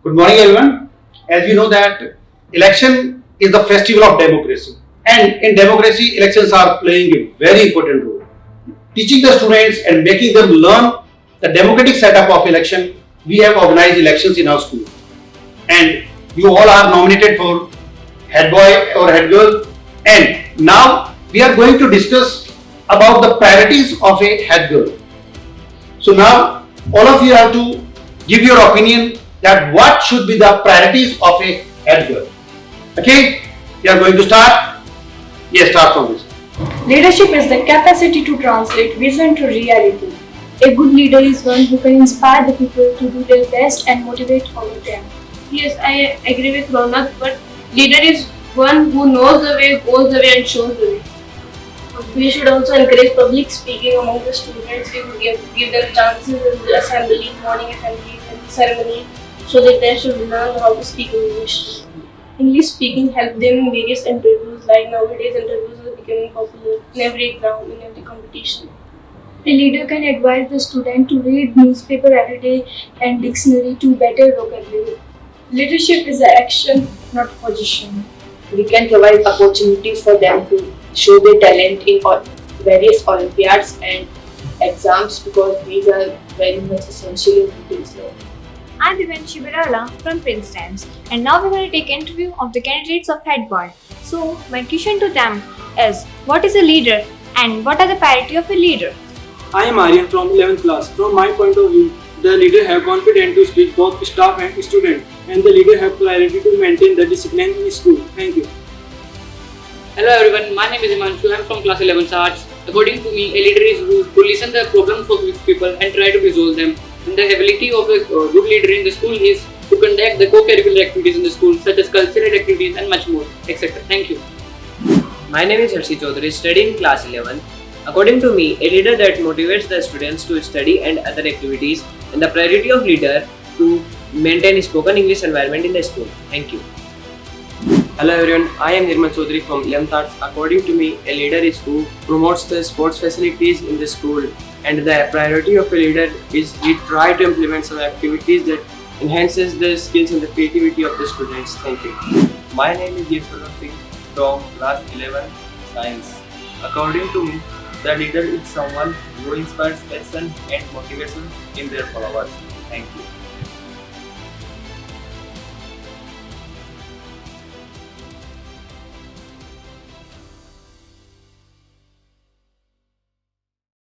Good morning, everyone. As we know that election is the festival of democracy, and in democracy, elections are playing a very important role. Teaching the students and making them learn the democratic setup of election, we have organized elections in our school, and you all are nominated for head boy or head girl. And now we are going to discuss about the priorities of a head girl. So now all of you have to give your opinion that what should be the priorities of a head girl. Okay, we are going to start. Yes, start from this. Leadership is the capacity to translate vision to reality. A good leader is one who can inspire the people to do their best and motivate all of them. Yes, I agree with Ronak, but leader is one who knows the way, goes the way and shows the way. We should also encourage public speaking among the students. We would give them chances in the assembly, morning assembly and ceremony, so that they should learn how to speak English. English speaking helps them in various interviews, like nowadays interviews are becoming popular in every exam, in every competition. A leader can advise the student to read newspaper every day and dictionary to better vocabulary. Leadership is action, not position. We can provide opportunities for them to show their talent in various Olympiads and exams, because these are very much essential in today's life. I'm School Piprali from Contestants, and now we're going to take interview of the candidates of head boy. So my question to them is, what is a leader and what are the priority of a leader? I am Aryan from 11th class. From my point of view, the leader have confidence to speak both staff and student, and the leader have priority to maintain the discipline in school. Thank you. Hello everyone, my name is Himanshu. I am from class 11 Arts. According to me, a leader is who listen the problems of people and try to resolve them. And the ability of a good leader in the school is to conduct the co-curricular activities in the school, such as cultural activities and much more, etc. Thank you. My name is Harshi Chaudhary, studying in class 11. According to me, a leader that motivates the students to study and other activities, and the priority of leader to maintain a spoken English environment in the school. Thank you. Hello everyone, I am Nirmal Chaudhary from 11th Arts. According to me, a leader is who promotes the sports facilities in the school, and the priority of a leader is he try to implement some activities that enhances the skills and the creativity of the students. Thank you. My name is Yeshwar Singh from class 11 Science. According to me, the leader is someone who inspires passion and motivation in their followers. Thank you.